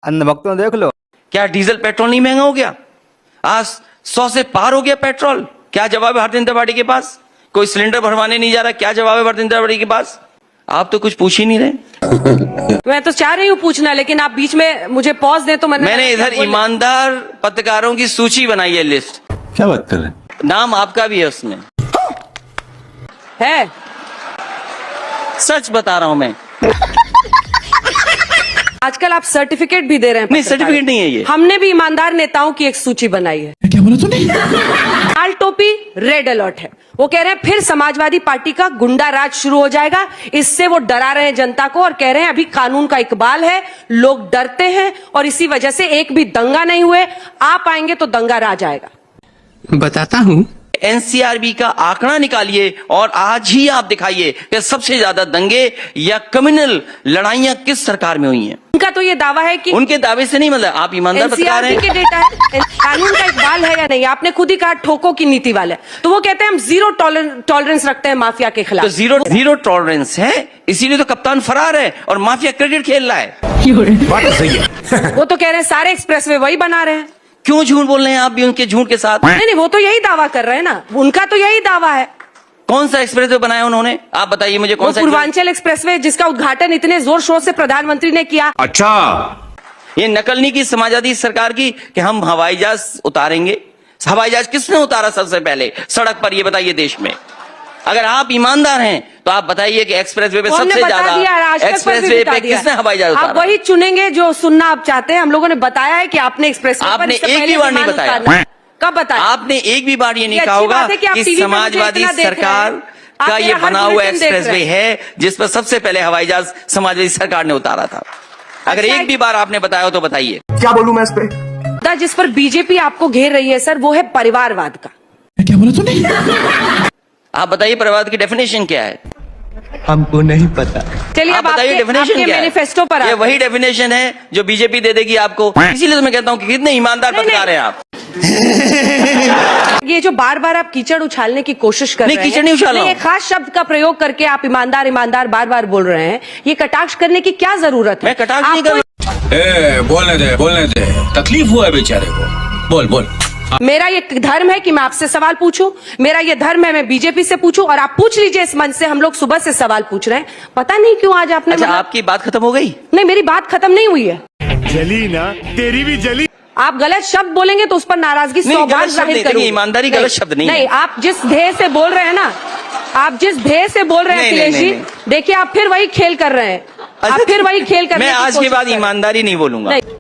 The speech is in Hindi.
अंधभक्तों देख लो। क्या डीजल पेट्रोल नहीं महंगा हो गया? आज 100 से पार हो गया पेट्रोल। क्या जवाब है भारतीय जनता पार्टी के पास? कोई सिलेंडर भरवाने नहीं जा रहा, क्या जवाब है भारतीय जनता पार्टी के पास? आप तो कुछ पूछ ही नहीं रहे। मैं तो चाह रही हूँ पूछना, लेकिन आप बीच में मुझे पॉज दे तो मैंने इधर ईमानदार पत्रकारों की सूची बनाई है, लिस्ट। क्या बात कर रहे हैं? नाम आपका भी है उसमें। है, सच बता रहा हूं मैं। आजकल आप सर्टिफिकेट भी दे रहे हैं। नहीं, सर्टिफिकेट नहीं है ये। हमने भी ईमानदार नेताओं की एक सूची बनाई है। क्या बोला तूने? लाल टोपी रेड अलर्ट है। वो कह रहे हैं फिर समाजवादी पार्टी का गुंडा राज शुरू हो जाएगा। इससे वो डरा रहे हैं जनता को और कह रहे हैं अभी कानून का इकबाल है, लोग डरते हैं और इसी वजह से एक भी दंगा नहीं हुए। आप आएंगे तो दंगा राज आएगा। बताता हूँ। एनसीआरबी का आंकड़ा निकालिए और आज ही आप दिखाइए कि सबसे ज्यादा दंगे या कम्युनल लड़ाइयां किस सरकार में हुई हैं। उनका तो ये दावा है कि उनके दावे से नहीं, मतलब आप ईमानदार पत्रकार हैं। एनसीआरबी के डेटा है, कानून का इकबाल है या नहीं? आपने खुद ही कहा ठोको की नीति वाले, तो वो कहते हैं हम जीरो टॉलरेंस रखते हैं माफिया के खिलाफ। तो जीरो टॉलरेंस है, इसीलिए तो कप्तान फरार है और माफिया क्रिकेट खेल रहा है। बात तो सही है। वो तो कह रहे हैं सारे एक्सप्रेसवे वही बना रहे हैं। क्यों झूठ बोल रहे हैं आप भी उनके झूठ के साथ? नहीं, वो तो यही दावा कर रहे हैं ना, उनका तो यही दावा है। कौन सा एक्सप्रेसवे बनाया उन्होंने? आप बताइए मुझे कौन सा? पूर्वांचल एक्सप्रेसवे, जिसका उद्घाटन इतने जोर शोर से प्रधानमंत्री ने किया। अच्छा, ये नकल नहीं की समाजवादी सरकार की कि हम हवाई जहाज उतारेंगे। हवाई जहाज किसने उतारा सबसे पहले सड़क पर, ये बताइए देश में। अगर आप ईमानदार हैं तो आप बताइए कि एक्सप्रेसवे पे सबसे ज्यादा एक्सप्रेसवे पे किसने हवाई जहाज उतारा? आप वही चुनेंगे जो सुनना आप चाहते हैं। हम लोगों ने बताया है कि आपने एक्सप्रेसवे आपने एक भी बार नहीं बताया। कब बताया? आपने एक भी बार ये नहीं कहा होगा कि समाजवादी सरकार का ये बना हुआ एक्सप्रेसवे है जिस पर सबसे पहले हवाई जहाज समाजवादी सरकार ने उतारा था। अगर एक भी बार आपने बताया हो तो बताइए। क्या बोलूं मैं इस पे? जिस पर बीजेपी आपको घेर रही है सर, वो है परिवारवाद का। क्या बोला तूने? आप बताइए परिवारवाद की डेफिनेशन क्या है? हमको नहीं पता। चलिए अब बताइए डेफिनेशन क्या है? मैनिफेस्टो पर ये वही डेफिनेशन है जो बीजेपी दे देगी आपको। इसीलिए तो मैं कहता हूँ कि कितने ईमानदार पत्रकार हैं आप। ये जो बार बार आप कीचड़ उछालने की कोशिश कर रहे हैं, कीचड़ नहीं उछाल रहा हूं। एक खास शब्द का प्रयोग करके आप ईमानदार ईमानदार बार बार बोल रहे हैं, ये कटाक्ष करने की क्या जरूरत है? मैं कटाक्ष नहीं कर रहा। बोलने दे, तकलीफ हुआ है बेचारे को। बोल। मेरा ये धर्म है कि मैं आपसे सवाल पूछूं, मेरा ये धर्म है मैं बीजेपी से पूछूं, और आप पूछ लीजिए इस मंच से। हम लोग सुबह से सवाल पूछ रहे हैं, पता नहीं क्यों आज आपने। अच्छा, आपकी बात खत्म हो गई? नहीं, मेरी बात खत्म नहीं हुई है। जली ना, तेरी भी जली। आप गलत शब्द बोलेंगे तो उस पर नाराजगी सौभाग्य जाहिर करूंगी। ईमानदारी गलत शब्द नहीं है। आप जिस ध्येय से बोल रहे हैं ना, आप जिस ध्येय से बोल रहे हैं अखिलेश जी, देखिए आप फिर वही खेल कर रहे हैं। आप फिर वही खेल कर रहे हैं। मैं आज के बाद ईमानदारी नहीं बोलूंगा।